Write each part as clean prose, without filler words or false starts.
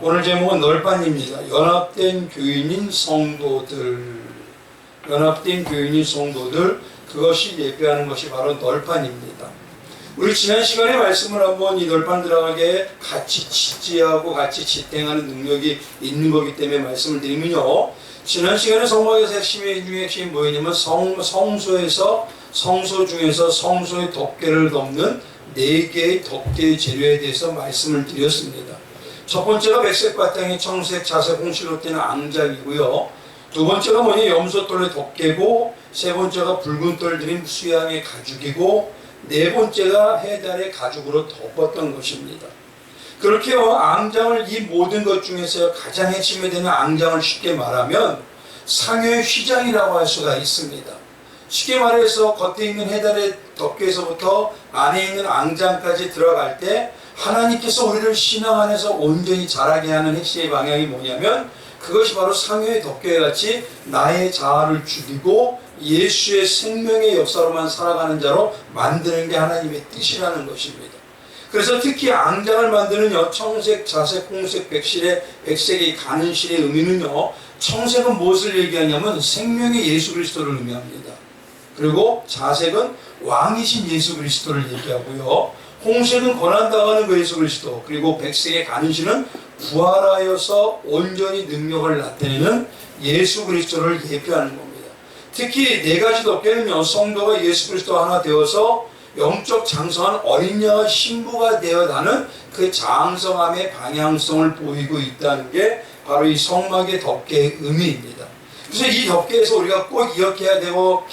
오늘 제목은 널판입니다. 연합된 교인인 성도들. 연합된 교인인 성도들, 그것이 예배하는 것이 바로 널판입니다. 우리 지난 시간에 말씀을 한번 이 널판 들어가게 같이 지지하고 같이 지탱하는 능력이 있는 거기 때문에 말씀을 드리면요. 지난 시간에 성막에서 핵심이 뭐였냐면 성소 중에서 성소의 덮개를 덮는 4개의 덮개의 재료에 대해서 말씀을 드렸습니다. 첫 번째가 백색 바탕에 청색, 자색, 홍실로 된 앙장이고요. 두 번째가 뭐냐, 염소돌의 덮개고, 세 번째가 붉은 털 들인 수양의 가죽이고, 네 번째가 해달의 가죽으로 덮었던 것입니다. 그렇게 앙장을 이 모든 것 중에서 가장 핵심이 되는 앙장을 쉽게 말하면 상여의 휘장이라고 할 수가 있습니다. 쉽게 말해서 겉에 있는 해달의 덮개에서부터 안에 있는 앙장까지 들어갈 때 하나님께서 우리를 신앙 안에서 온전히 자라게 하는 핵심의 방향이 뭐냐면 그것이 바로 상여의 덮개같이 나의 자아를 죽이고 예수의 생명의 역사로만 살아가는 자로 만드는 게 하나님의 뜻이라는 것입니다. 그래서 특히 앙장을 만드는 청색, 자색, 홍색, 백색의 가는 실의 의미는요, 청색은 무엇을 얘기하냐면 생명의 예수 그리스도를 의미합니다. 그리고 자색은 왕이신 예수 그리스도를 얘기하고요, 홍색은 고난당하는 그 예수 그리스도, 그리고 백색의 가는 실은 부활하여서 온전히 능력을 나타내는 예수 그리스도를 예표하는 겁니다. 특히 4가지 덮개는요, 성도가 예수 그리스도와 하나 되어서 영적 장성한 어린 양의 신부가 되어가는 그 장성함의 방향성을 보이고 있다는 게 바로 이 성막의 덮개의 의미입니다. 그래서 이 덮개에서 우리가 꼭 기억해야 되고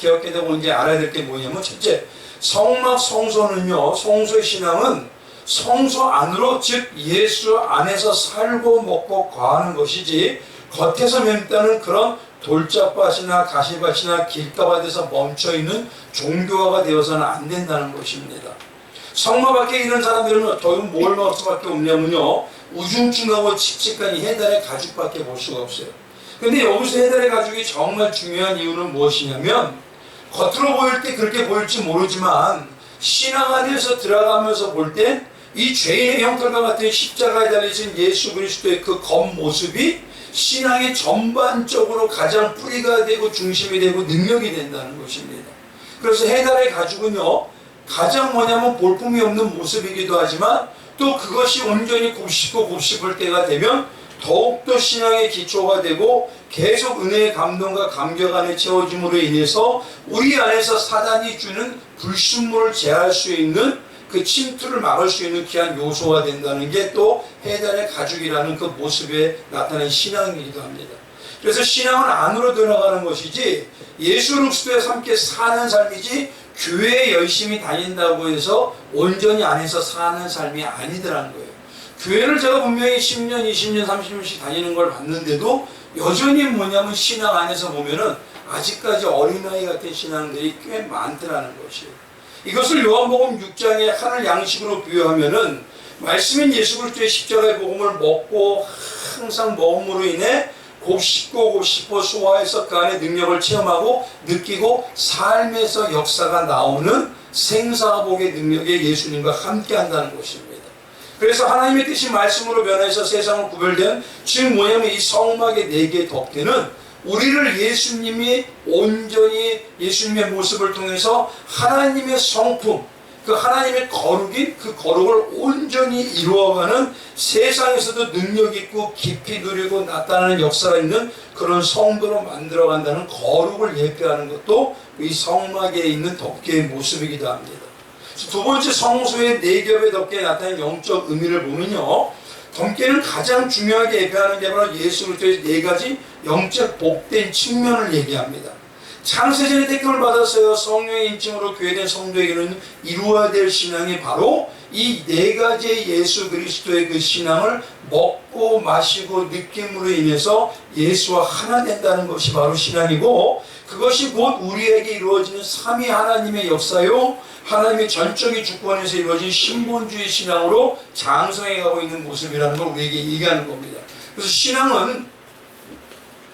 이제 알아야 될 게 뭐냐면, 첫째, 성막 성소는요, 성소의 신앙은 성소 안으로, 즉 예수 안에서 살고 먹고 거하는 것이지 겉에서 맴다는 그런 돌짝밭이나 가시밭이나 길가밭에서 멈춰있는 종교화가 되어서는 안 된다는 것입니다. 성막 밖에 있는 사람들은 더욱 뭘 먹을 수밖에 없냐면요, 우중충하고 칙칙한 이 해달의 가죽밖에 볼 수가 없어요. 근데 여기서 해달의 가죽이 정말 중요한 이유는 무엇이냐면, 겉으로 보일 때 그렇게 보일지 모르지만 신앙 안에서 들어가면서 볼 때 이 죄인의 형벌과 같은 십자가에 달리신 예수 그리스도의 그 겉모습이 신앙의 전반적으로 가장 뿌리가 되고 중심이 되고 능력이 된다는 것입니다. 그래서 해달의 가죽은요, 가장 뭐냐면 볼품이 없는 모습이기도 하지만 또 그것이 온전히 곱씹을 때가 되면 더욱더 신앙의 기초가 되고 계속 은혜의 감동과 감격 안에 채워짐으로 인해서 우리 안에서 사단이 주는 불순물을 제할 수 있는 그 침투를 막을 수 있는 귀한 요소가 된다는 게 또 해달의 가죽이라는 그 모습에 나타난 신앙이기도 합니다. 그래서 신앙은 안으로 들어가는 것이지 예수 그리스도와 함께 사는 삶이지 교회에 열심히 다닌다고 해서 온전히 안에서 사는 삶이 아니더라는 거예요. 교회를 제가 분명히 10년, 20년, 30년씩 다니는 걸 봤는데도 여전히 뭐냐면 신앙 안에서 보면은 아직까지 어린아이 같은 신앙들이 꽤 많더라는 것이에요. 이것을 요한복음 6장의 하늘 양식으로 비유하면은 말씀인 예수 그리스도의 십자가의 복음을 먹고 항상 먹음으로 인해 곱씹고 소화해서 그 안에 능력을 체험하고 느끼고 삶에서 역사가 나오는 생사복의 능력에 예수님과 함께 한다는 것입니다. 그래서 하나님의 뜻이 말씀으로 변해서 세상을 구별된, 즉 뭐냐면 이 성막의 4개의 덮개는 우리를 예수님이 온전히 예수님의 모습을 통해서 하나님의 성품, 그 하나님의 거룩인 그 거룩을 온전히 이루어가는, 세상에서도 능력 있고 깊이 누리고 나타나는 역사가 있는 그런 성도로 만들어간다는 거룩을 예표하는 것도 이 성막에 있는 덮개의 모습이기도 합니다. 두 번째, 성소의 4겹의 덮개에 나타나는 영적 의미를 보면요, 덮개는 가장 중요하게 예표하는 게 바로 예수 그리스도의 4가지 영적 복된 측면을 얘기합니다. 창세전에 택함을 받았어요. 성령의 인침으로 교회된 성도에게는 이루어야 될 신앙이 바로 이 4가지의 예수 그리스도의 그 신앙을 먹고 마시고 느낌으로 인해서 예수와 하나 된다는 것이 바로 신앙이고, 그것이 곧 우리에게 이루어지는 삼위 하나님의 역사요, 하나님의 전적인 주권에서 이루어진 신본주의 신앙으로 장성해가고 있는 모습이라는 걸 우리에게 얘기하는 겁니다. 그래서 신앙은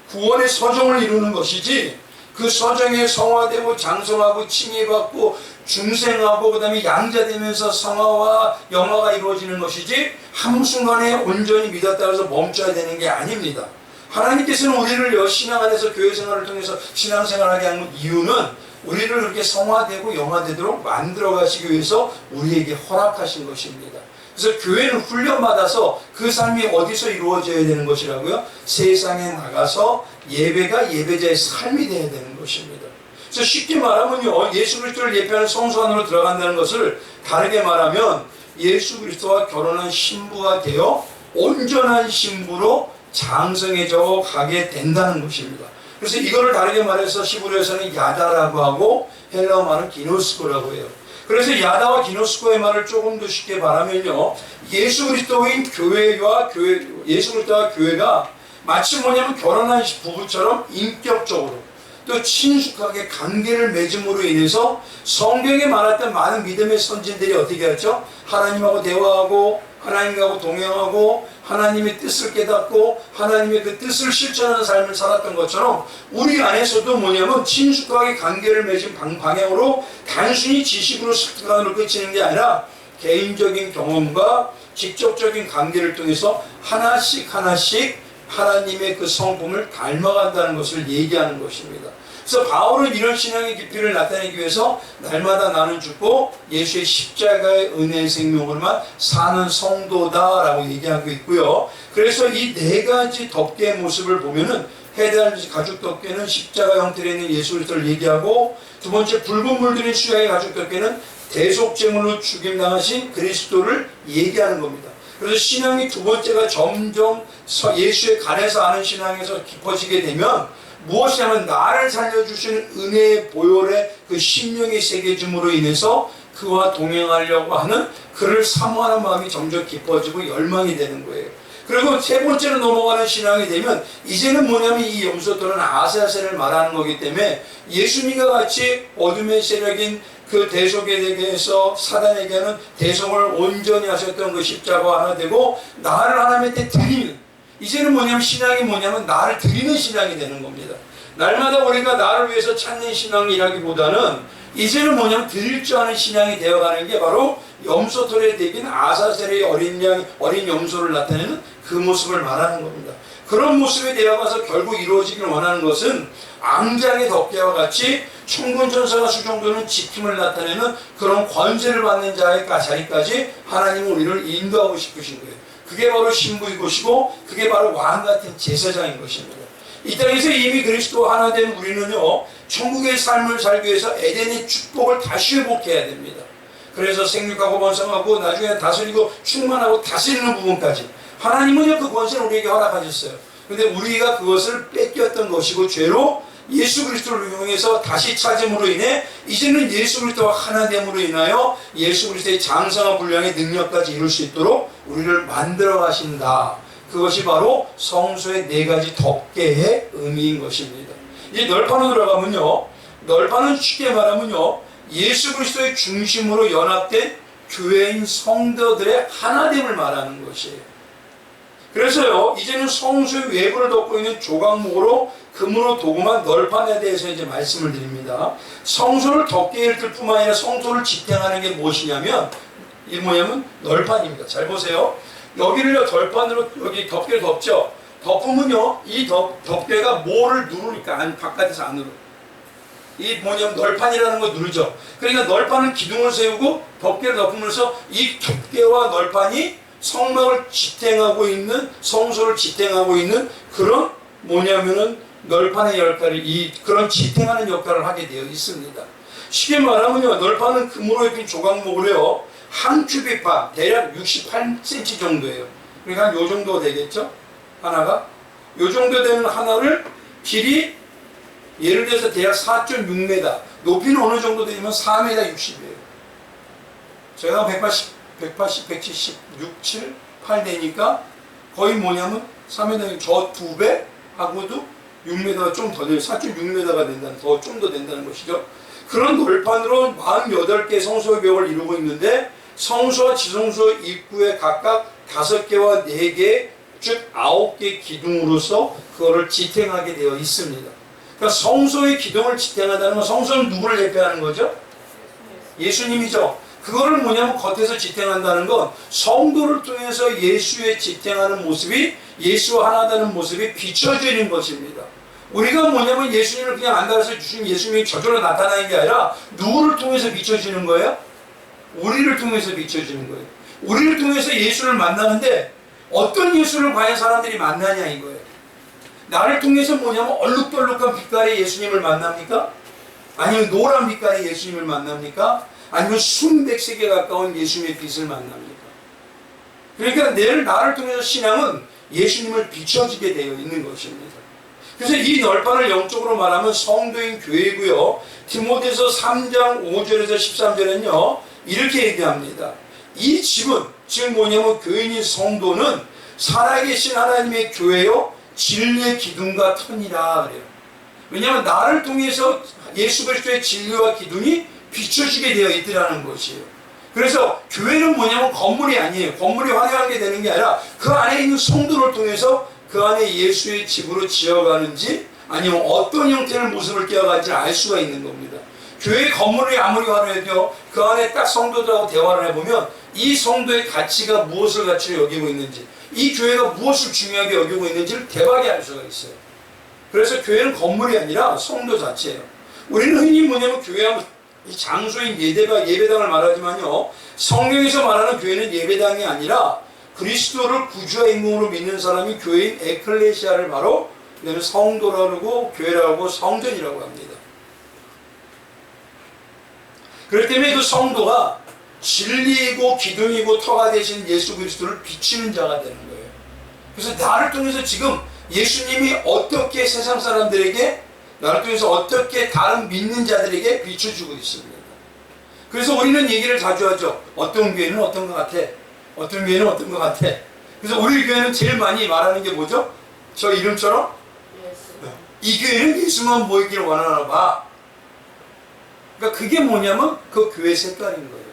구원의 서정을 이루는 것이지 그 서정에 성화되고 장성하고 칭의받고 중생하고 그 다음에 양자되면서 성화와 영화가 이루어지는 것이지 한순간에 온전히 믿었다고 해서 멈춰야 되는 게 아닙니다. 하나님께서는 우리를 신앙 안에서 교회 생활을 통해서 신앙생활하게 하는 이유는 우리를 그렇게 성화되고 영화되도록 만들어 가시기 위해서 우리에게 허락하신 것입니다. 그래서 교회는 훈련받아서 그 삶이 어디서 이루어져야 되는 것이라고요? 세상에 나가서 예배가 예배자의 삶이 되어야 되는 것입니다. 그래서 쉽게 말하면요, 예수 그리스도를 예배하는 성소 안으로 들어간다는 것을 다르게 말하면 예수 그리스도와 결혼한 신부가 되어 온전한 신부로 장성해져 가게 된다는 것입니다. 그래서 이거를 다르게 말해서 히브리어에서는 야다라고 하고 헬라어 말은 기노스코라고 해요. 그래서 야다와 기노스코의 말을 조금 더 쉽게 말하면요, 예수 그리스도인 예수 그리스도와 교회가 마치 뭐냐면 결혼한 부부처럼 인격적으로 또 친숙하게 관계를 맺음으로 인해서 성경에 말했던 많은 믿음의 선진들이 어떻게 했죠? 하나님하고 대화하고 하나님하고 동행하고 하나님의 뜻을 깨닫고 하나님의 그 뜻을 실천하는 삶을 살았던 것처럼 우리 안에서도 뭐냐면 친숙하게 관계를 맺은 방향으로 단순히 지식으로 습관으로 끝이는 게 아니라 개인적인 경험과 직접적인 관계를 통해서 하나씩 하나님의 그 성품을 닮아간다는 것을 얘기하는 것입니다. 그래서 바울은 이런 신앙의 깊이를 나타내기 위해서 날마다 나는 죽고 예수의 십자가의 은혜의 생명으로만 사는 성도다라고 얘기하고 있고요. 그래서 이 네 가지 덮개의 모습을 보면은 해달 가죽 덮개는 십자가 형태로 있는 예수 그리스도를 얘기하고, 두 번째 붉은 물들인 수양의 가죽 덮개는 대속제물로 죽임당하신 그리스도를 얘기하는 겁니다. 그래서 신앙이 두 번째가 점점 예수의 간에서 아는 신앙에서 깊어지게 되면 무엇이냐면 나를 살려주시는 은혜의 보혈의 그 심령이 새겨짐으로 인해서 그와 동행하려고 하는 그를 사모하는 마음이 점점 깊어지고 열망이 되는 거예요. 그리고 세 번째로 넘어가는 신앙이 되면 이제는 뭐냐면 이 염소들은 아사셀을 말하는 거기 때문에 예수님과 같이 어둠의 세력인 그 대속에 대해서 사단에게는 대속을 온전히 하셨던 그 십자가 하나 되고 나를 하나님한테 드리는, 이제는 뭐냐면 신앙이 뭐냐면 나를 드리는 신앙이 되는 겁니다. 날마다 우리가 나를 위해서 찾는 신앙이라기보다는 이제는 뭐냐면 드릴 줄 아는 신앙이 되어가는 게 바로 염소털에 대긴 아사셀의 어린 염소를 나타내는 그 모습을 말하는 겁니다. 그런 모습에 되어가서 결국 이루어지길 원하는 것은 앙장의 덮개와 같이 천군 천사가 수종도는 지킴을 나타내는 그런 권세를 받는 자의 자리까지 하나님은 우리를 인도하고 싶으신 거예요. 그게 바로 신부인 것이고 그게 바로 왕같은 제사장인 것입니다. 이 땅에서 이미 그리스도 하나 된 우리는요, 천국의 삶을 살기 위해서 에덴의 축복을 다시 회복해야 됩니다. 그래서 생육하고 번성하고 나중에 다스리고 충만하고 다스리는 부분까지 하나님은요 그 권세를 우리에게 허락하셨어요. 그런데 우리가 그것을 뺏겼던 것이고 죄로 예수 그리스도를 이용해서 다시 찾음으로 인해 이제는 예수 그리스도와 하나됨으로 인하여 예수 그리스도의 장성한 분량의 능력까지 이룰 수 있도록 우리를 만들어 가신다. 그것이 바로 성소의 네 가지 덮개의 의미인 것입니다. 이 널판으로 들어가면요, 널판은 쉽게 말하면요, 예수 그리스도의 중심으로 연합된 교회인 성도들의 하나됨을 말하는 것이에요. 그래서요, 이제는 성소의 외부를 덮고 있는 조각목으로 금으로 도금한 널판에 대해서 이제 말씀을 드립니다. 성소를 덮개일 뿐만 아니라 성소를 지탱하는 게 무엇이냐면 이 뭐냐면 널판입니다. 잘 보세요. 여기를요 덜판으로 여기 덮개를 덮죠. 덮으면요 이 덮개가 뭐를 누르니까 바깥에서 안으로 이 뭐냐면 널판이라는 거 누르죠. 그러니까 널판은 기둥을 세우고 덮개를 덮으면서 이 덮개와 널판이 성막을 지탱하고 있는, 성소를 지탱하고 있는 그런 뭐냐면은 널판의 역할을, 그런 지탱하는 역할을 하게 되어 있습니다. 쉽게 말하면요, 널판은 금으로 입힌 조각목으로요, 한 큐빅파, 대략 68cm 정도예요. 그러니까 한 요 정도 되겠죠? 하나가? 요 정도 되는 하나를 길이, 예를 들어서 대략 4.6m, 높이는 어느 정도 되면 4m 60이에요. 제가 170, 7, 8 되니까 거의 뭐냐면 3m, 저 2배 하고도 6m가 좀 더 돼요. 4.6m가 된다는, 좀 더 된다는 것이죠. 그런 돌판으로 48개의 성소의 벽을 이루고 있는데 성소와 지성소 입구에 각각 5개와 4개, 즉 9개 기둥으로서 그거를 지탱하게 되어 있습니다. 그러니까 성소의 기둥을 지탱한다는 건 성소는 누구를 예표하는 거죠? 예수님이죠. 그거를 뭐냐면 겉에서 지탱한다는 건 성도를 통해서 예수의 지탱하는 모습이, 예수와 하나되는 모습이 비춰지는 것입니다. 우리가 뭐냐면 예수님을 그냥 안달아서 주신 예수님이 저절로 나타나는 게 아니라 누구를 통해서 비춰지는 거예요? 우리를 통해서 비춰지는 거예요. 우리를 통해서 예수를 만나는데 어떤 예수를 과연 사람들이 만나냐 이거예요. 나를 통해서 뭐냐면 얼룩덜룩한 빛깔의 예수님을 만납니까? 아니면 노란 빛깔의 예수님을 만납니까? 아니면 순백색에 가까운 예수님의 빛을 만납니까? 그러니까 나를 통해서 신앙은 예수님을 비춰지게 되어 있는 것입니다. 그래서 이 널판을 영적으로 말하면 성도인 교회고요. 디모데서 3장 5절에서 13절에는요 이렇게 얘기합니다. 이 집은 즉 뭐냐면 교인인 성도는 살아계신 하나님의 교회요 진리의 기둥과 터니라 그래요. 왜냐하면 나를 통해서 예수 그리스도의 진리와 기둥이 비춰지게 되어 있더라는 것이에요. 그래서 교회는 뭐냐면 건물이 아니에요. 건물이 화려하게 되는 게 아니라 그 안에 있는 성도를 통해서 그 안에 예수의 집으로 지어가는지 아니면 어떤 형태의 모습을 띄어갈지 알 수가 있는 겁니다. 교회 건물이 아무리 화려해도 그 안에 딱 성도들하고 대화를 해보면 이 성도의 가치가 무엇을 가치로 여기고 있는지, 이 교회가 무엇을 중요하게 여기고 있는지를 대박에 알 수가 있어요. 그래서 교회는 건물이 아니라 성도 자체예요. 우리는 흔히 뭐냐면 교회하면 이 장소인 예배당을 말하지만요, 성경에서 말하는 교회는 예배당이 아니라 그리스도를 구주와 임금으로 믿는 사람이 교회인 에클레시아를 바로 성도라고 그러고 교회라고 성전이라고 합니다. 그렇기 때문에 그 성도가 진리이고 기둥이고 터가 되신 예수 그리스도를 비추는 자가 되는 거예요. 그래서 나를 통해서 지금 예수님이 어떻게 세상 사람들에게, 나를 통해서 어떻게 다른 믿는 자들에게 비춰주고 있습니다. 그래서 우리는 얘기를 자주 하죠. 어떤 교회는 어떤 것 같아. 어떤 교회는 어떤 것 같아. 그래서 우리 교회는 제일 많이 말하는 게 뭐죠? 저 이름처럼? 이 교회는 예수만 모이기를 원하나 봐. 그러니까 그게 뭐냐면 그 교회 색깔인 거예요.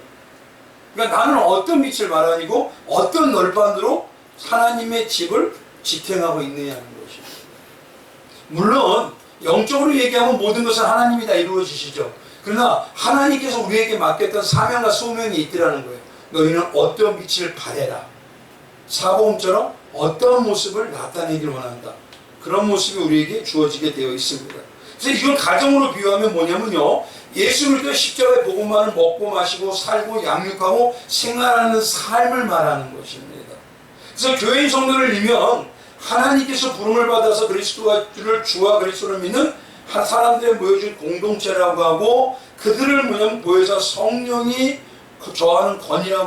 그러니까 나는 어떤 빛을 말하니고 어떤 널판으로 하나님의 집을 지탱하고 있느냐는 것입니다. 물론 영적으로 얘기하면 모든 것은 하나님이 다 이루어지시죠. 그러나 하나님께서 우리에게 맡겼던 사명과 소명이 있더라는 거예요. 너희는 어떤 빛을 발해라. 사복음처럼 어떤 모습을 나타내길 원한다. 그런 모습이 우리에게 주어지게 되어 있습니다. 그래서 이걸 가정으로 비유하면 뭐냐면요, 예수 그리스도의 십자가의 복음만을 먹고 마시고 살고 양육하고 생활하는 삶을 말하는 것입니다. 그래서 교회인 성도를 이면 하나님께서 부름을 받아서 그리스도를 주와 그리스도를 믿는 사람들의 모여준 공동체라고 하고, 그들을 뭐냐면 보여서 성령이 저하는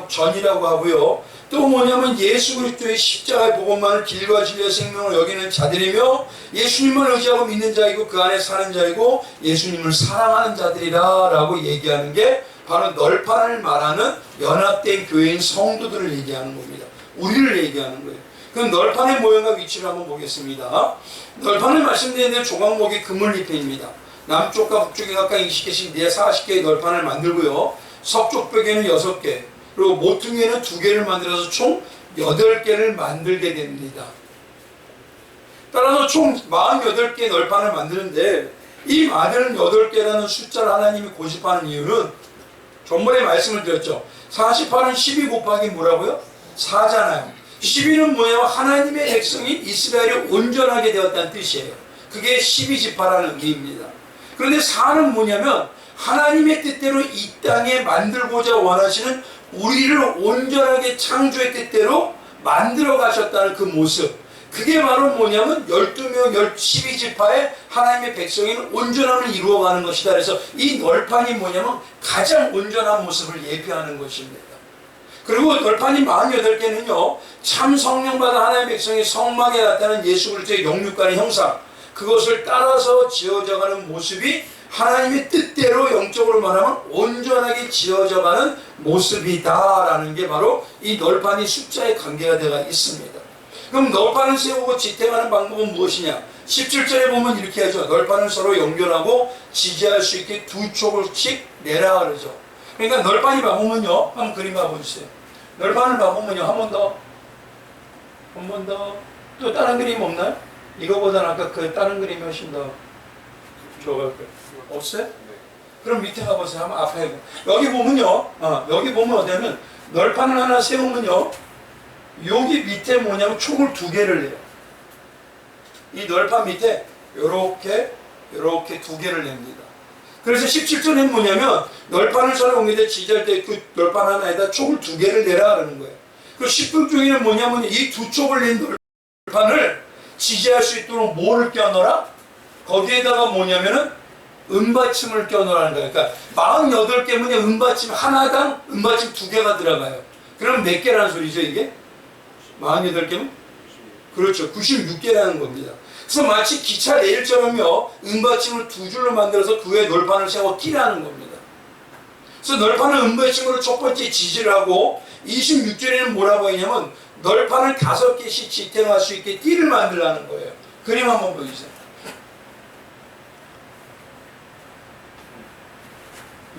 전이라고 하고요. 또 뭐냐면 예수 그리스도의 십자가의 복음만을 길과 진리의 생명을 여기는 자들이며 예수님을 의지하고 믿는 자이고 그 안에 사는 자이고 예수님을 사랑하는 자들이라 라고 얘기하는 게 바로 널판을 말하는 연합된 교회인 성도들을 얘기하는 겁니다. 우리를 얘기하는 거예요. 그럼 널판의 모양과 위치를 한번 보겠습니다. 널판을 말씀드리는데 조각목이 그물잎입니다. 남쪽과 북쪽에 각각 20개씩 40개의 널판을 만들고요. 서쪽 벽에는 6개, 그리고 모퉁이에는 2개를 만들어서 총 8개를 만들게 됩니다. 따라서 총 48개의 널판을 만드는데 이 48개라는 숫자를 하나님이 고집하는 이유는 전번에 말씀을 드렸죠. 48은 12 곱하기 뭐라고요? 4잖아요. 12는 뭐냐면 하나님의 백성인 이스라엘이 온전하게 되었다는 뜻이에요. 그게 12지파라는 의미입니다. 그런데 4는 뭐냐면 하나님의 뜻대로 이 땅에 만들고자 원하시는 우리를 온전하게 창조의 뜻대로 만들어 가셨다는 그 모습, 그게 바로 뭐냐면 12명 12지파의 하나님의 백성인 온전함을 이루어가는 것이다. 그래서 이 널판이 뭐냐면 가장 온전한 모습을 예표하는 것입니다. 그리고 널판이 48개는요 참 성령받은 하나님의 백성이 성막에 나타나는 예수 그리스도의 영육간의 형상, 그것을 따라서 지어져가는 모습이 하나님의 뜻대로 영적으로 말하면 온전하게 지어져가는 모습이다라는 게 바로 이 널판이 숫자의 관계가 되어 있습니다. 그럼 널판을 세우고 지탱하는 방법은 무엇이냐? 17절에 보면 이렇게 하죠. 널판을 서로 연결하고 지지할 수 있게 2촉을씩 내라 그러죠. 그러니까 널판이 봐보면요, 한번 그림 봐보세요. 널판을 봐보면요, 한 번 더, 또 다른 그림 없나요? 이거보다는 아까 그 다른 그림이 훨씬 더 좋을 거예요. 없어요? 그럼 밑에 가보세요. 한번 앞에. 여기 보면요. 여기 보면 어디냐면 널판을 하나 세우면요. 여기 밑에 뭐냐면 촉을 두 개를 내요. 이 널판 밑에 요렇게 두 개를 냅니다. 그래서 17절은 뭐냐면 널판을 서로 옮기되 지지할 때 그 널판 하나에다 촉을 두 개를 내라 그러는 거예요. 그 10분 중에는 뭐냐면 이 두 촉을 낸 널판을 지지할 수 있도록 뭐를 껴넣어라? 거기에다가 뭐냐면은 은받침을 껴넣으라는 거예요. 그러니까 48개면 은받침 하나당 은받침 두 개가 들어가요. 그럼 몇 개라는 소리죠 이게? 48개면? 그렇죠. 96개라는 겁니다. 그래서 마치 기차 레일처럼요 은받침을 두 줄로 만들어서 그 위에 널판을 세워 끼라는 겁니다. 그래서 널판을 은받침으로 첫 번째 지지를 하고 26절에는 뭐라고 했냐면 널판을 5개씩 지탱할 수 있게 띠를 만들라는 거예요. 그림 한번 보여주세요.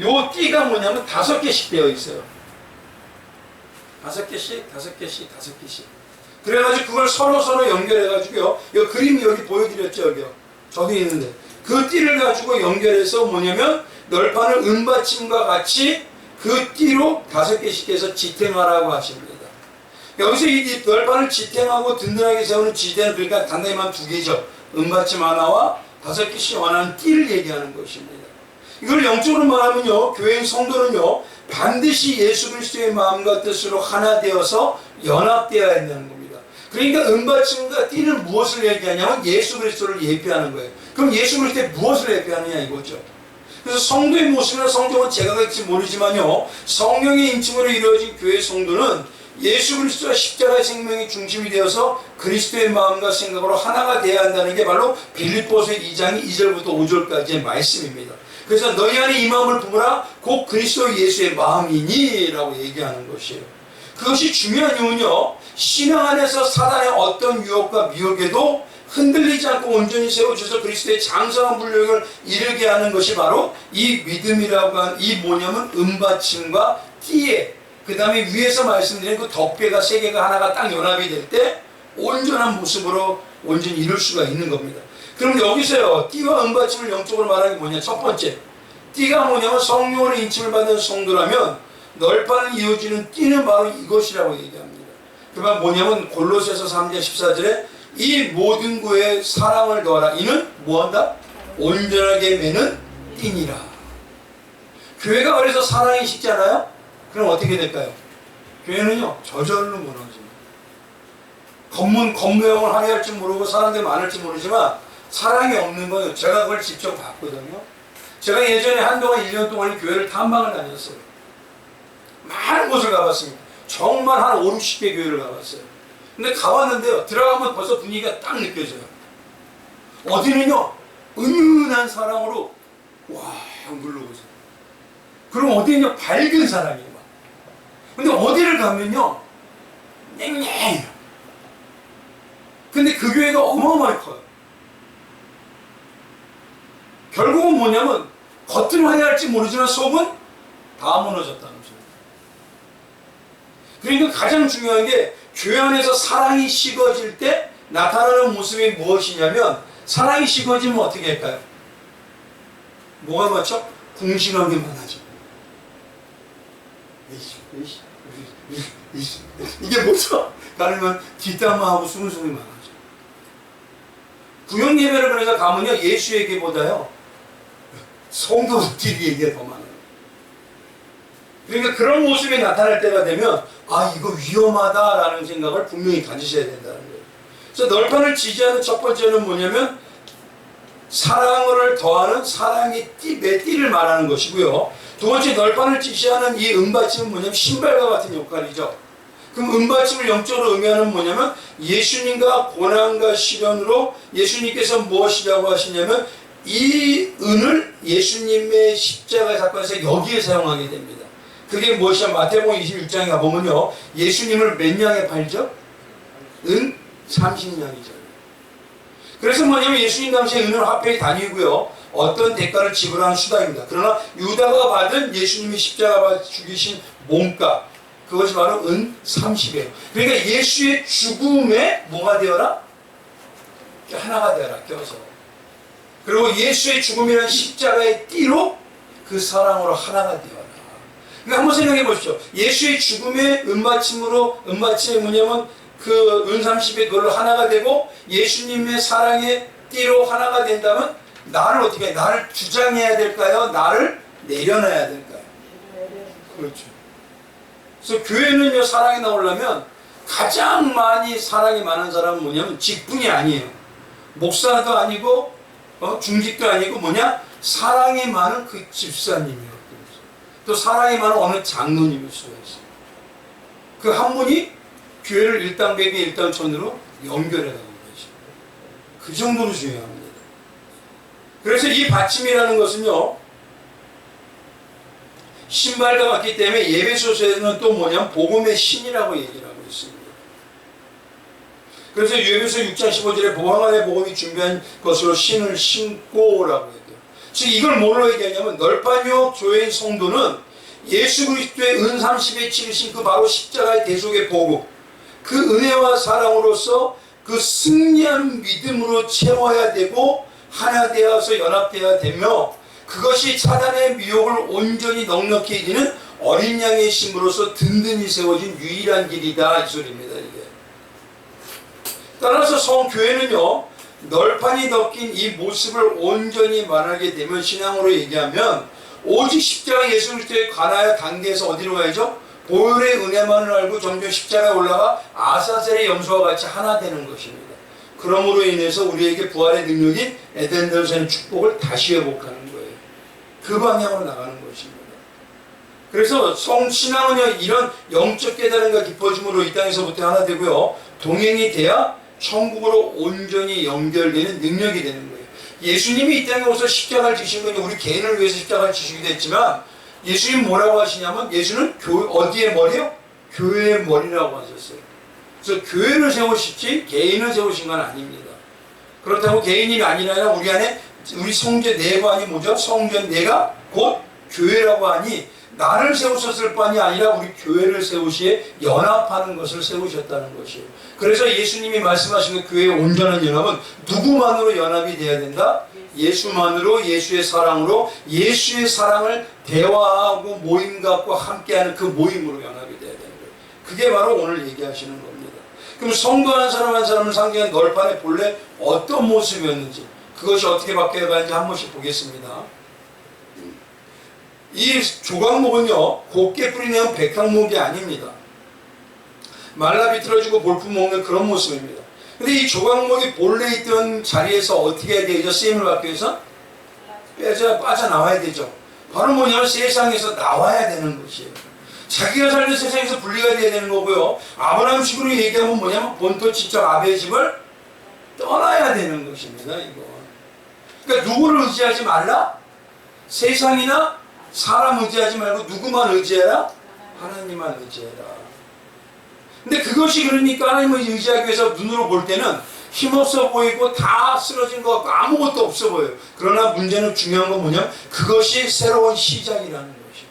요 띠가 뭐냐면 5개씩 되어 있어요. 5개씩. 그래가지고 그걸 서로 연결해가지고요. 이 그림이 여기 보여드렸죠, 여기요. 저도 있는데. 그 띠를 가지고 연결해서 뭐냐면 널판을 은받침과 같이 그 띠로 5개씩 해서 지탱하라고 하십니다. 여기서 이 널판을 지탱하고 든든하게 세우는 지대는 그러니까 단단히만 2개죠. 은받침 하나와 5개씩 원하는 띠를 얘기하는 것입니다. 이걸 영적으로 말하면요, 교회인 성도는요, 반드시 예수 그리스도의 마음과 뜻으로 하나 되어서 연합되어야 한다는 겁니다. 그러니까 은받침과 띠는 무엇을 얘기하냐면 예수 그리스도를 예표하는 거예요. 그럼 예수 그리스도의 무엇을 예표하느냐 이거죠. 그래서 성도의 모습이나 성경은 제가 갈지 모르지만요, 성령의 인침으로 이루어진 교회 성도는 예수 그리스도와 십자가의 생명이 중심이 되어서 그리스도의 마음과 생각으로 하나가 되어야 한다는 게 바로 빌립보서 2장 2절부터 5절까지의 말씀입니다. 그래서 너희 안에 이 마음을 품으라 곧 그리스도 예수의 마음이니 라고 얘기하는 것이에요. 그것이 중요한 이유는요, 신앙 안에서 사단의 어떤 유혹과 미혹에도 흔들리지 않고 온전히 세워져서 그리스도의 장성한 분량을 이루게 하는 것이 바로 이 믿음이라고 하는 이 뭐냐면 은받침과 띠에 그 다음에 위에서 말씀드린 그 덮개가 3개가 하나가 딱 연합이 될 때 온전한 모습으로 온전히 이룰 수가 있는 겁니다. 그럼 여기서요, 띠와 은받침을 영적으로 말하는 게 뭐냐? 첫 번째, 띠가 뭐냐면 성령으로 인침을 받는 성도라면 널판을 이어주는 띠는 바로 이것이라고 얘기합니다. 그러면 뭐냐면 골로새서 3장 14절에 이 모든 구에 사랑을 더하라. 이는 뭐한다? 온전하게 매는 띠니라. 교회가 그래서 사랑이 식잖아요? 그럼 어떻게 될까요? 교회는요, 저절로 무너집니다. 겉모형을 하게 할지 모르고 사람들이 많을지 모르지만 사랑이 없는 거예요. 제가 그걸 직접 봤거든요. 제가 예전에 한동안 1년 동안 교회를 탐방을 다녔어요. 많은 곳을 가봤습니다. 정말 한 5, 60개 교회를 가봤어요. 근데 가봤는데요, 들어가면 벌써 분위기가 딱 느껴져요. 어디는요, 은은한 사랑으로 와 물러오세요. 그럼 어디는요, 밝은 사랑이에요. 근데 어디를 가면요, 냉랭해요. 근데 그 교회가 어마어마하게 커요. 결국은 뭐냐면 겉은 화려할지 모르지만 속은 다 무너졌다는 거죠. 그러니까 가장 중요한 게 교회 안에서 사랑이 식어질 때 나타나는 모습이 무엇이냐면, 사랑이 식어지면 어떻게 할까요? 뭐가 맞죠? 궁신한 게 많아져. 이게 뭐죠? 그러면 뒷담화하고 수근수근이 많아져. 구역 예배를 그래서 가면요, 예수 얘기보다요 성도들끼리 얘기가 더 많아요. 그러니까 그런 모습이 나타날 때가 되면 아, 이거 위험하다라는 생각을 분명히 가지셔야 된다는 거예요. 그래서 널판을 지지하는 첫 번째는 뭐냐면 사랑을 더하는 사랑의 띠, 띠를 말하는 것이고요. 두 번째, 널판을 지시하는 이 은받침은 뭐냐면 신발과 같은 역할이죠. 그럼 은받침을 영적으로 의미하는 뭐냐면 예수님과 고난과 시련으로 예수님께서 무엇이라고 하시냐면 이 은을 예수님의 십자가 사건에서 여기에 사용하게 됩니다. 그게 무엇이냐? 마태복음 21장에 가보면요, 예수님을 몇 냥에 팔죠? 은 30냥이죠. 그래서 뭐냐면 예수님 당시에 은은 화폐의 단위고요, 어떤 대가를 지불하는 수단입니다. 그러나 유다가 받은 예수님이 십자가 죽이신 몸값, 그것이 바로 은 30이에요. 그러니까 예수의 죽음에 뭐가 되어라? 하나가 되어라, 껴서. 그리고 예수의 죽음이라는 십자가의 띠로 그 사랑으로 하나가 되어라. 그러니까 한번 생각해 보십시오. 예수의 죽음의 은받침이 뭐냐면 그 은30의 그걸로 하나가 되고 예수님의 사랑의 띠로 하나가 된다면 나를 어떻게 해? 나를 주장해야 될까요? 나를 내려놔야 될까요? 그렇죠. 그래서 교회는요, 사랑이 나오려면 가장 많이 사랑이 많은 사람은 뭐냐면 직분이 아니에요. 목사도 아니고 중직도 아니고 뭐냐? 사랑이 많은 그 집사님이에요. 또 사랑이 많은 어느 장로님일 수가 있어요. 그 한 분이 교회를 일당백이 일당천으로 연결해 가는 거죠. 그 정도로 중요합니다. 그래서 이 받침이라는 것은요, 신발과 같기 때문에 예배소서에는 또 뭐냐면 복음의 신이라고 얘기를 하고 있습니다. 그래서 예배소 6장 15절에 보항안의 복음이 준비한 것으로 신을 신고라고 해요. 즉 이걸 뭘로 얘기하냐면 널판유업 교회의 성도는 예수 그리스도의 은30에 치르신 그 바로 십자가의 대속의 복음, 그 은혜와 사랑으로서 그 승리하는 믿음으로 채워야 되고 하나 되어서 연합되어야 되며, 그것이 사단의 미혹을 온전히 넉넉히 이기는 어린 양의 힘으로서 든든히 세워진 유일한 길이다, 이 소리입니다. 이게 따라서 성교회는요, 널판이 덮인 이 모습을 온전히 말하게 되면, 신앙으로 얘기하면 오직 십자가 예수 그리스도에 관하여 단계에서 어디로 가야죠? 보혈의 은혜만을 알고 점점 십자가에 올라가 아사셀의 염소와 같이 하나 되는 것입니다. 그러므로 인해서 우리에게 부활의 능력인 에덴에서의 축복을 다시 회복하는 거예요. 그 방향으로 나가는 것입니다. 그래서 성신앙은요, 이런 영적 깨달음과 깊어짐으로 이 땅에서부터 하나 되고요, 동행이 돼야 천국으로 온전히 연결되는 능력이 되는 거예요. 예수님이 이 땅에 오셔서 십자가를 지신 건 우리 개인을 위해서 십자가를 지시기도 했지만, 예수님 뭐라고 하시냐면 예수는 어디의 머리요? 교회의 머리라고 하셨어요. 그래서 교회를 세우시지 개인을 세우신 건 아닙니다. 그렇다고 개인이 아니라 우리 안에 우리 성전 내가 아니 뭐죠? 성전 내가 곧 교회라고 하니 나를 세우셨을 뿐이 아니라 우리 교회를 세우시에 연합하는 것을 세우셨다는 것이에요. 그래서 예수님이 말씀하신 그 교회의 온전한 연합은 누구만으로 연합이 돼야 된다? 예수만으로, 예수의 사랑으로, 예수의 사랑을 대화하고 모임 갖고 함께하는 그 모임으로 연합이 돼야 되는 거예요. 그게 바로 오늘 얘기하시는 겁니다. 그럼 성도 한 사람 한 사람을 상징한 널판의 본래 어떤 모습이었는지, 그것이 어떻게 바뀌어가는지 한 번씩 보겠습니다. 이 조각목은요, 곱게 뿌리는 백향목이 아닙니다. 말라 비틀어지고 볼품 먹는 그런 모습입니다. 근데 이 조각목이 본래 있던 자리에서 어떻게 해야 되죠? 쓰임을 받기 위해서? 빠져나와야 되죠. 바로 뭐냐면 세상에서 나와야 되는 것이에요. 자기가 살던 세상에서 분리가 돼야 되는 거고요. 아브라함식으로 얘기하면 뭐냐면 본토 친척 아베의 집을 떠나야 되는 것입니다. 이거. 그러니까 누구를 의지하지 말라? 세상이나 사람 의지하지 말고 누구만 의지해라? 하나님만 의지해라. 근데 그것이 그러니까 하나님을 의지하기 위해서 눈으로 볼 때는 힘없어 보이고 다 쓰러진 것 같고 아무것도 없어 보여요. 그러나 문제는 중요한 건 뭐냐면 그것이 새로운 시작이라는 것이에요.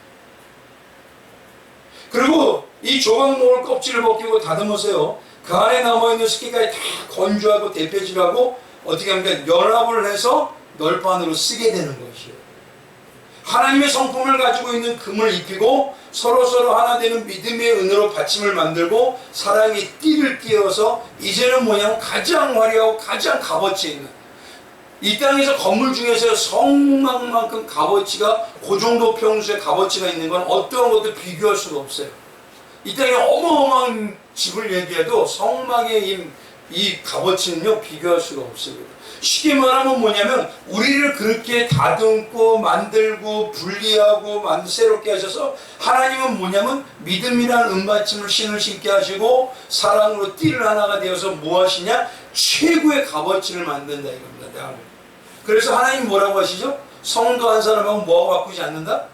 그리고 이 조각목을 껍질을 벗기고 다듬으세요. 그 안에 남아있는 습기까지 다 건조하고 대패질하고 어떻게 하면 연합을 해서 널판으로 쓰게 되는 것이에요. 하나님의 성품을 가지고 있는 금을 입히고 서로서로 하나 되는 믿음의 은으로 받침을 만들고 사랑의 띠를 띄어서 이제는 뭐냐면 가장 화려하고 가장 값어치 있는, 이 땅에서 건물 중에서 성막만큼 값어치가 그 정도 평수의 값어치가 있는 건 어떠한 것도 비교할 수가 없어요. 이 땅에 어마어마한 집을 얘기해도 성막의 이 값어치는요 비교할 수가 없습니다. 쉽게 말하면 뭐냐면 우리를 그렇게 다듬고 만들고 분리하고 새롭게 하셔서 하나님은 뭐냐면 믿음이라는 은받침을 신을 신게 하시고 사랑으로 띠를 하나가 되어서 무엇이냐? 최고의 값어치를 만든다 이겁니다. 그래서 하나님 뭐라고 하시죠? 성도 한 사람하고 뭐하고 바꾸지 않는다?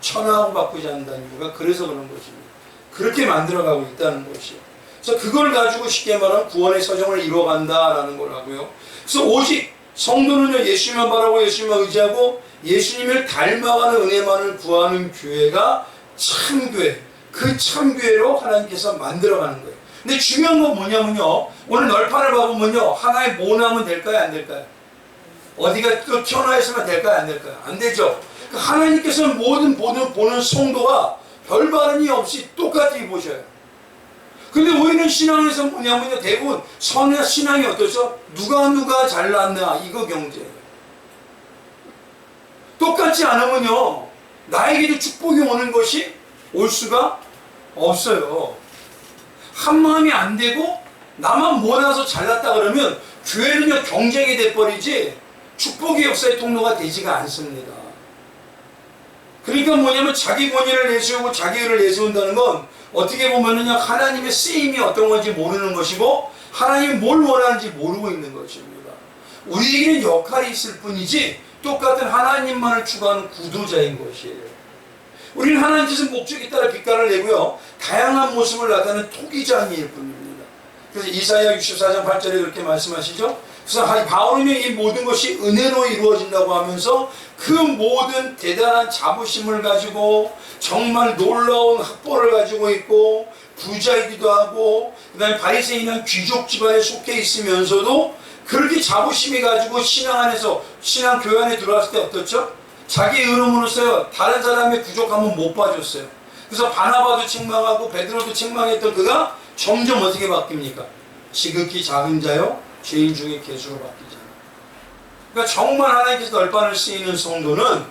천하하고 바꾸지 않는다는 이유가 그래서 그런 것입니다. 그렇게 만들어가고 있다는 것이에요. 그래서 그걸 가지고 쉽게 말하면 구원의 서정을 이뤄간다라는 거라고요. 그래서 오직 성도는요, 예수님만 바라고 예수님만 의지하고 예수님을 닮아가는 은혜만을 구하는 교회가 참교회, 그 참교회로 하나님께서 만들어가는 거예요. 근데 중요한 건 뭐냐면요, 오늘 널판을 봐보면요, 하나의 모나면 될까요, 안 될까요? 어디가 또 튀어나와 있으면 될까요, 안 될까요? 안 되죠. 하나님께서는 모든 보는 성도가 별반이 없이 똑같이 보셔요. 근데 우리는 신앙에서 뭐냐면요, 대부분 신앙이 어떠죠? 누가 잘났나 이거 경제예요. 똑같지 않으면요, 나에게도 축복이 오는 것이 올 수가 없어요. 한 마음이 안 되고 나만 몰아서 잘났다 그러면 교회는요, 경쟁이 돼버리지 축복의 역사의 통로가 되지가 않습니다. 그러니까 뭐냐면 자기 권위를 내세우고 자기 의를 내세운다는 건 어떻게 보면은 하나님의 쓰임이 어떤 건지 모르는 것이고 하나님이 뭘 원하는지 모르고 있는 것입니다. 우리에게는 역할이 있을 뿐이지 똑같은 하나님만을 추구하는 구도자인 것이에요. 우리는 하나님 뜻의 목적에 따라 빛깔을 내고요, 다양한 모습을 나타내는 토기장일 뿐입니다. 그래서 이사야 64장 8절에 그렇게 말씀하시죠. 그래서 바울은 이 모든 것이 은혜로 이루어진다고 하면서 그 모든 대단한 자부심을 가지고 정말 놀라운 학벌을 가지고 있고 부자이기도 하고 그 다음에 바리새인은 귀족 집안에 속해 있으면서도 그렇게 자부심이 가지고 신앙 안에서 신앙 교회 안에 들어왔을 때 어떻죠? 자기 의로움으로써 다른 사람의 부족함은 못 봐줬어요. 그래서 바나바도 책망하고 베드로도 책망했던 그가 점점 어떻게 바뀝니까? 지극히 작은 자요 죄인 중에 괴수로 바뀌잖아요. 그러니까 정말 하나님께서 널빤을 쓰이는 성도는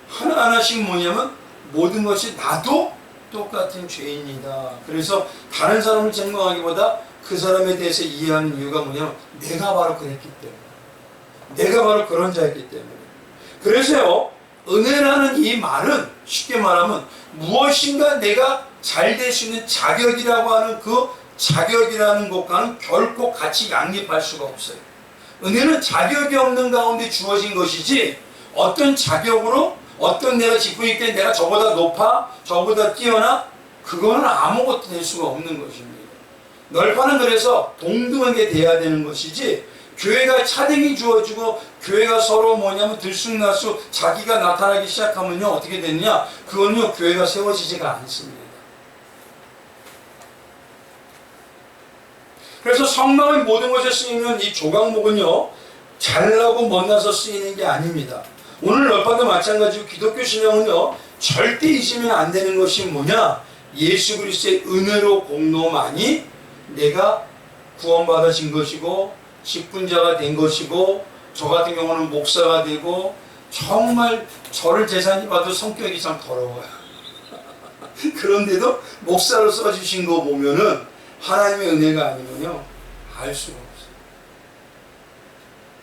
하나하나씩 뭐냐면 모든 것이 나도 똑같은 죄인이다. 그래서 다른 사람을 책망하기보다 그 사람에 대해서 이해하는 이유가 뭐냐면 내가 바로 그랬기 때문에, 내가 바로 그런 자였기 때문에. 그래서요, 은혜라는 이 말은 쉽게 말하면 무엇인가 내가 잘 될 수 있는 자격이라고 하는 그 자격이라는 것과는 결코 같이 양립할 수가 없어요. 은혜는 자격이 없는 가운데 주어진 것이지 어떤 자격으로 어떤 내가 짓고 있기 때문에 내가 저보다 높아 저보다 뛰어나 그거는 아무것도 될 수가 없는 것입니다. 널판은 그래서 동등하게 돼야 되는 것이지 교회가 차등이 주어지고 교회가 서로 뭐냐면 들쑥날쑥 자기가 나타나기 시작하면요 어떻게 되느냐, 그거는요 교회가 세워지지가 않습니다. 그래서 성령의 모든 것에 쓰이는 이 조각목은요 잘나고 못나서 쓰이는 게 아닙니다. 오늘 널판도 마찬가지고 기독교 신앙은요 절대 잊으면 안 되는 것이 뭐냐, 예수 그리스도의 은혜로 공로만이 내가 구원받아진 것이고 직분자가 된 것이고 저 같은 경우는 목사가 되고 정말 저를 제사님 봐도 성격이 참 더러워요. 그런데도 목사로 써주신 거 보면은 하나님의 은혜가 아니면요 알 수가 없어요.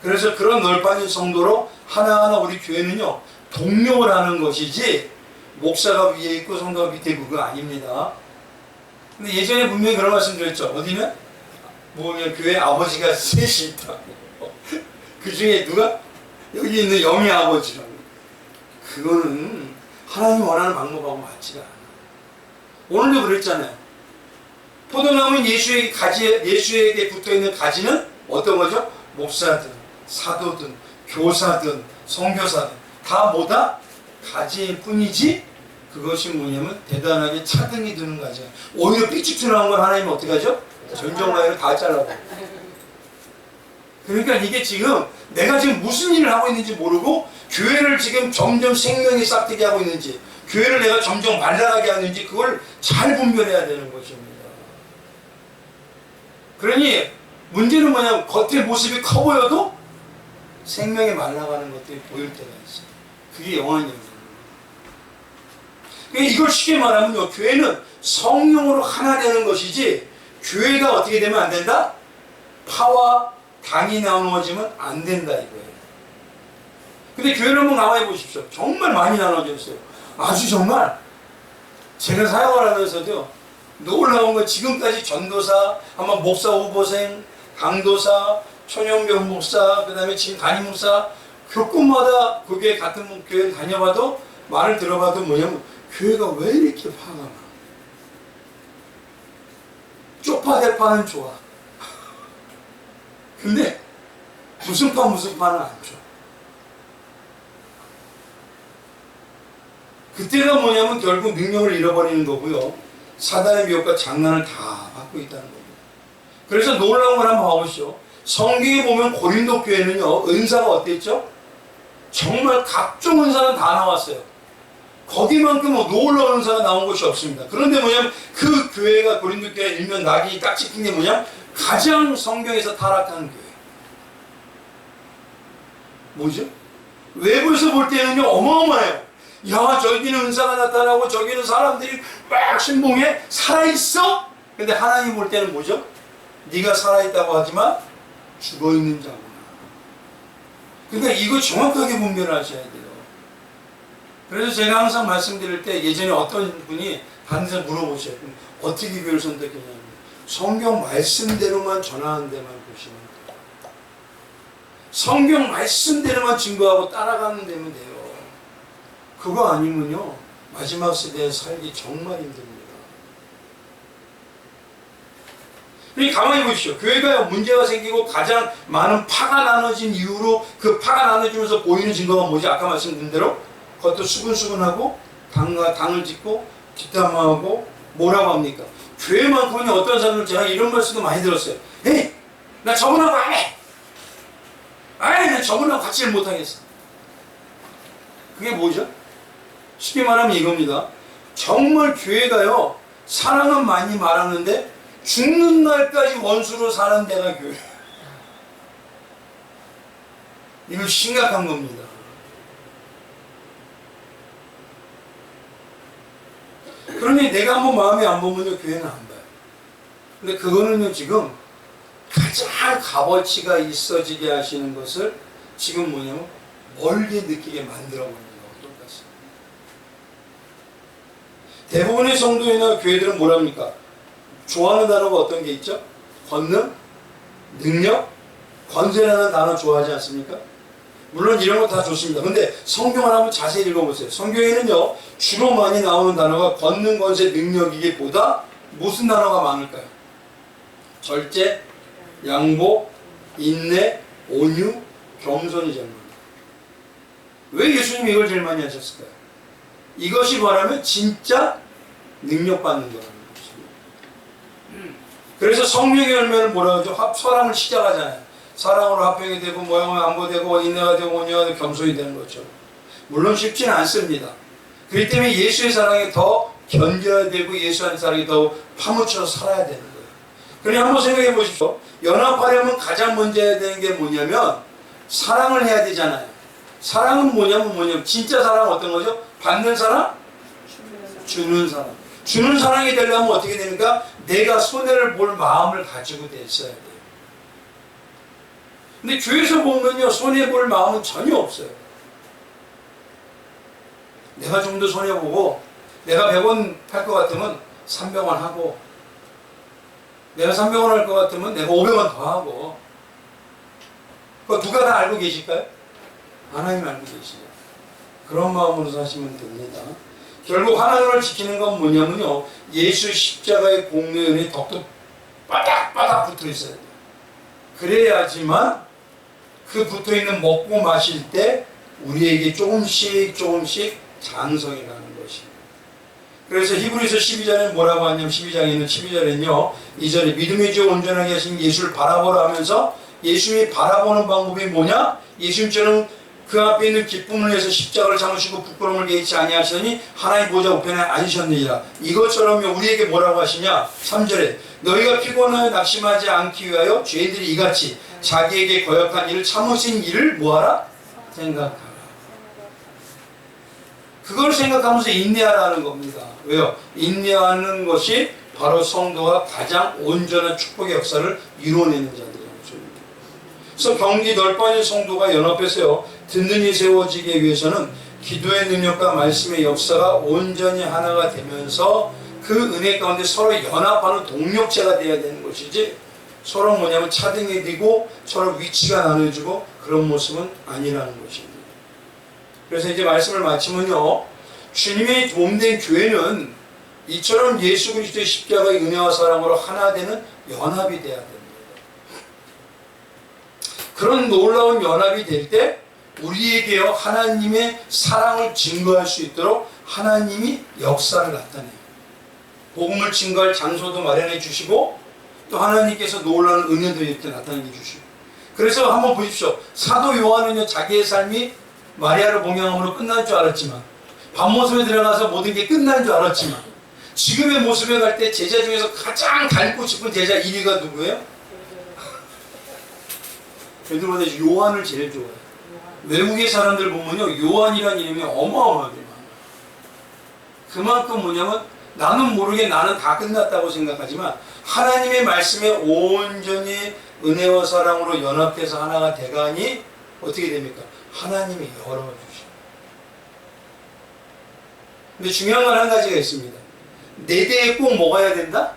그래서 그런 널빤인 성도로 하나하나 우리 교회는요 동력을 하는 것이지 목사가 위에 있고 성도가 밑에 있고 그거 아닙니다. 근데 예전에 분명히 그런 말씀 드렸죠. 어디는? 뭐냐면 교회 아버지가 셋이 있다. 그 중에 누가? 여기 있는 영의 아버지라고. 그거는 하나님 원하는 방법하고 맞지가 않아. 오늘도 그랬잖아요. 포도나무는 예수에게 붙어있는 가지는 어떤 거죠? 목사든 사도든 교사든 선교사든 다 뭐다? 가지일 뿐이지 그것이 뭐냐면 대단하게 차등이 드는 가지야. 오히려 삐죽 튀어나온 건 하나님은 어떻게 하죠? 전정라인을 다 잘라버려. 그러니까 이게 지금 내가 지금 무슨 일을 하고 있는지 모르고 교회를 지금 점점 생명이 싹트게 하고 있는지 교회를 내가 점점 말라가게 하는지 그걸 잘 분별해야 되는 것입니다. 그러니 문제는 뭐냐면 겉의 모습이 커 보여도 생명이 말라가는 것들이 보일 때가 있어요. 그게 영원한 영역입니다. 그러니까 이걸 쉽게 말하면요 교회는 성령으로 하나 되는 것이지 교회가 어떻게 되면 안 된다? 파와 당이 나누어지면 안 된다 이거예요. 근데 교회를 한번 가만히 보십시오. 정말 많이 나눠져 있어요. 아주 정말 제가 사역을 하면서도요 놀라운 거 지금까지 전도사, 한번 목사 후보생, 강도사, 초년병 목사, 그 다음에 지금 담임 목사 교권마다 그 교회 같은 교회를 다녀봐도 말을 들어봐도 뭐냐면 교회가 왜 이렇게 화가 나? 쪽파대파는 좋아. 근데 무슨 파는 안 좋아. 그때가 뭐냐면 결국 능력을 잃어버리는 거고요. 사단의 미혹과 장난을 다 받고 있다는 겁니다. 그래서 놀라운 걸 한번 봐보시죠. 성경에 보면 고린도 교회는요 은사가 어땠죠? 정말 각종 은사는 다 나왔어요. 거기만큼 놀라운 은사가 나온 곳이 없습니다. 그런데 뭐냐면 그 교회가 고린도 교회 일면 낙이 딱 찍힌 게 뭐냐? 가장 성경에서 타락한 교회. 뭐죠? 외부에서 볼 때는요 어마어마해요. 야, 저기는 은사가 나타나고 저기는 사람들이 막 신봉해 살아있어? 근데 하나님 볼 때는 뭐죠? 네가 살아있다고 하지만 죽어있는 자구나. 그러니까 이거 정확하게 분별하셔야 돼요. 그래서 제가 항상 말씀드릴 때 예전에 어떤 분이 반드시 물어보셔요. 어떻게 교회를 선택했냐면 성경 말씀대로만 전하는 데만 보시면 돼요. 성경 말씀대로만 증거하고 따라가는 데면 돼요. 그거 아니면요 마지막 세대에 살기 정말 힘듭니다. 그러니까 가만히 보십시오. 교회가 문제가 생기고 가장 많은 파가 나눠진 이유로 그 파가 나눠지면서 보이는 증거가 뭐지? 아까 말씀드린 대로 그것도 수근수근하고 당을 짓고 뒷담화하고 뭐라고 합니까? 교회만큼은 어떤 사람들 제가 이런 말씀도 많이 들었어요. 에이! 나 저분하고 안 해! 아이! 나 저분하고 같이 일 못하겠어. 그게 뭐죠? 쉽게 말하면 이겁니다. 정말 교회가요 사랑은 많이 말하는데 죽는 날까지 원수로 사는 데가 교회. 이건 심각한 겁니다. 그러니 내가 한번 마음에 안 보면요 교회는 안 봐요. 근데 그거는요 지금 가장 값어치가 있어지게 하시는 것을 지금 뭐냐면 멀게 느끼게 만들어 버리는 거하고 똑같습니다. 대부분의 성도이나 교회들은 뭐랍니까? 좋아하는 단어가 어떤 게 있죠? 권능, 능력, 권세라는 단어 좋아하지 않습니까? 물론 이런 거 다 좋습니다. 근데 성경을 한번 자세히 읽어보세요. 성경에는요 주로 많이 나오는 단어가 권능, 권세, 능력이기보다 무슨 단어가 많을까요? 절제, 양보, 인내, 온유, 겸손이 제일 많아요. 왜 예수님이 이걸 제일 많이 하셨을까요? 이것이 말하면 진짜 능력받는 거라는 거죠. 그래서 성령의 열매는 뭐라고 하죠? 사랑을 시작하잖아요. 사랑으로 합병이 되고 모양은 안보되고 인내가 되고 온유가 되고 겸손이 되는 거죠. 물론 쉽지는 않습니다. 그렇기 때문에 예수의 사랑에 더 견뎌야 되고 예수의 사랑에 더 파묻혀서 살아야 되는 거예요. 그러니 한번 생각해 보십시오. 연합하려면 가장 먼저 해야 되는 게 뭐냐면 사랑을 해야 되잖아요. 사랑은 뭐냐면 진짜 사랑은 어떤 거죠? 받는 사랑? 주는 사랑. 주는 사랑이 되려면 어떻게 됩니까? 내가 손해를 볼 마음을 가지고 있어야 돼요. 근데 교회에서 보면요 손해볼 마음은 전혀 없어요. 내가 좀 더 손해보고 내가 100원 할 것 같으면 300원 하고 내가 300원 할 것 같으면 내가 500원 더 하고 그거 누가 다 알고 계실까요? 하나님 알고 계시죠. 그런 마음으로 사시면 됩니다. 결국 하나님을 지키는 건 뭐냐면요 예수 십자가의 공로연이 덕도 바닥바닥 붙어 있어야 돼요. 그래야지만 그 붙어 있는 먹고 마실 때 우리에게 조금씩 장성이 가는 것입니다. 그래서 히브리서 12장에 뭐라고 하냐면 12장에는요 2절에 믿음의 주 온전하게 하신 예수를 바라보라 하면서 예수님이 바라보는 방법이 뭐냐? 예수님처럼 그 앞에 있는 기쁨을 위해서 십자가를 참으시고 부끄러움을 개의치 아니하시더니 하나님 보좌 우편에 앉으셨느니라. 이것처럼 우리에게 뭐라고 하시냐? 3절에 너희가 피곤하여 낙심하지 않기 위하여 죄인들이 이같이 자기에게 거역한 일을 참으신 일을 뭐하라? 생각하라. 그걸 생각하면서 인내하라는 겁니다. 왜요? 인내하는 것이 바로 성도가 가장 온전한 축복의 역사를 이루어내는 자들이라는 것입니다. 그래서 경기 넓어진 성도가 연합해서요 든든히 세워지기 위해서는 기도의 능력과 말씀의 역사가 온전히 하나가 되면서 그 은혜 가운데 서로 연합하는 동력체가 되어야 되는 것이지 서로 뭐냐면 차등이 되고 서로 위치가 나눠지고 그런 모습은 아니라는 것입니다. 그래서 이제 말씀을 마치면요 주님의 도움된 교회는 이처럼 예수 그리스도의 십자가의 은혜와 사랑으로 하나 되는 연합이 되어야 됩니다. 그런 놀라운 연합이 될 때 우리에게요 하나님의 사랑을 증거할 수 있도록 하나님이 역사를 나타내요. 복음을 증거할 장소도 마련해 주시고 또 하나님께서 놀라운 은혜도 이렇게 나타내 주시고 그래서 한번 보십시오. 사도 요한은요 자기의 삶이 마리아를 봉양함으로 끝날 줄 알았지만, 밤모습에 들어가서 모든 게 끝난 줄 알았지만, 지금의 모습에 갈 때 제자 중에서 가장 닮고 싶은 제자 1위가 누구예요? 베드로보다 요한을 제일 좋아해요. 외국의 사람들 보면요, 요한이라는 이름이 어마어마하게 많아요. 그만큼 뭐냐면 나는 모르게 나는 다 끝났다고 생각하지만 하나님의 말씀에 온전히 은혜와 사랑으로 연합돼서 하나가 돼가니 어떻게 됩니까? 하나님이 열어주셔. 근데 중요한 건 한 가지가 있습니다. 내 대에 꼭 먹어야 된다?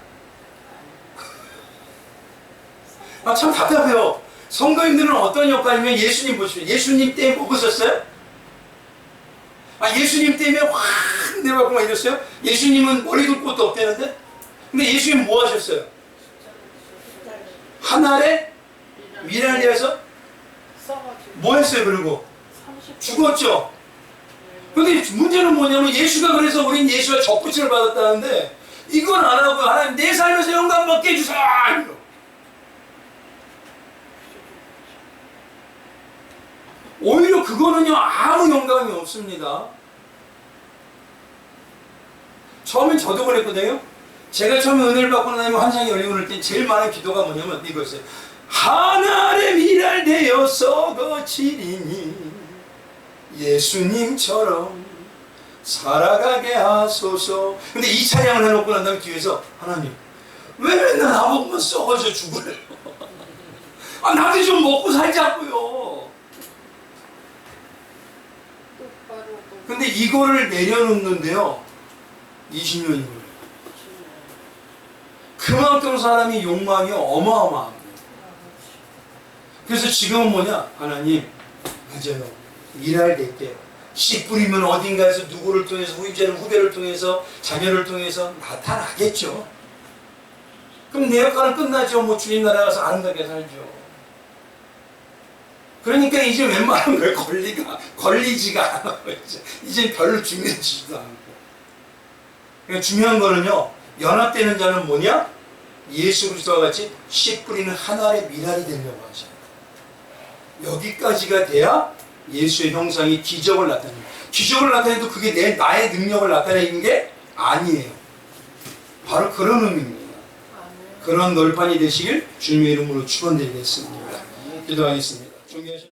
참 답답해요. 성도님들은 어떤 역할이면 예수님 보십시오. 예수님 때에 먹으셨어요? 예수님 때문에 확 내려가고 막 이랬어요? 예수님은 머리 둘 곳도 없다는데? 근데 예수님 뭐 하셨어요? 한 알에 미랄리에서 뭐 했어요? 그리고 죽었죠? 근데 문제는 뭐냐면 예수가 그래서 우린 예수와 접붙임을 받았다는데 이건 안 하고 하나님 내 삶에서 영감 받게 해주세요. 오히려 그거는요 아무 영감이 없습니다. 처음엔 저도 그랬거든요. 제가 처음에 은혜를 받고 나면 환상이 열리고 그럴 때 제일 많은 기도가 뭐냐면 이거였어요. 하늘의 미랄되어 거치리니 예수님처럼 살아가게 하소서. 근데 이 찬양을 해놓고 난 다음에 뒤에서 하나님 왜 맨날 나보고만 썩어져 죽으래요? 나도 좀 먹고 살자고요. 근데 이거를 내려놓는데요 20년이 걸려요. 그만큼 사람이 욕망이 어마어마합니다. 그래서 지금은 뭐냐? 하나님 맞아요. 일할 때 씨 뿌리면 어딘가에서 누구를 통해서 후임자는 후배를 통해서 자녀를 통해서 나타나겠죠. 그럼 내 역할은 끝나죠. 뭐 주님 나라 가서 아름답게 살죠. 그러니까 이제 웬만한 거에 걸리지가 않아요. 이제 별로 중요해지지도 않고. 그러니까 중요한 거는요, 연합되는 자는 뭐냐? 예수 그리스도와 같이 씨 뿌리는 하나의 미랄이 되려고 하죠. 여기까지가 돼야 예수의 형상이 기적을 나타냅니다. 기적을 나타내도 그게 나의 능력을 나타내는 게 아니에요. 바로 그런 의미입니다. 그런 널판이 되시길 주님의 이름으로 축원드리겠습니다. 기도하겠습니다. 존귀하신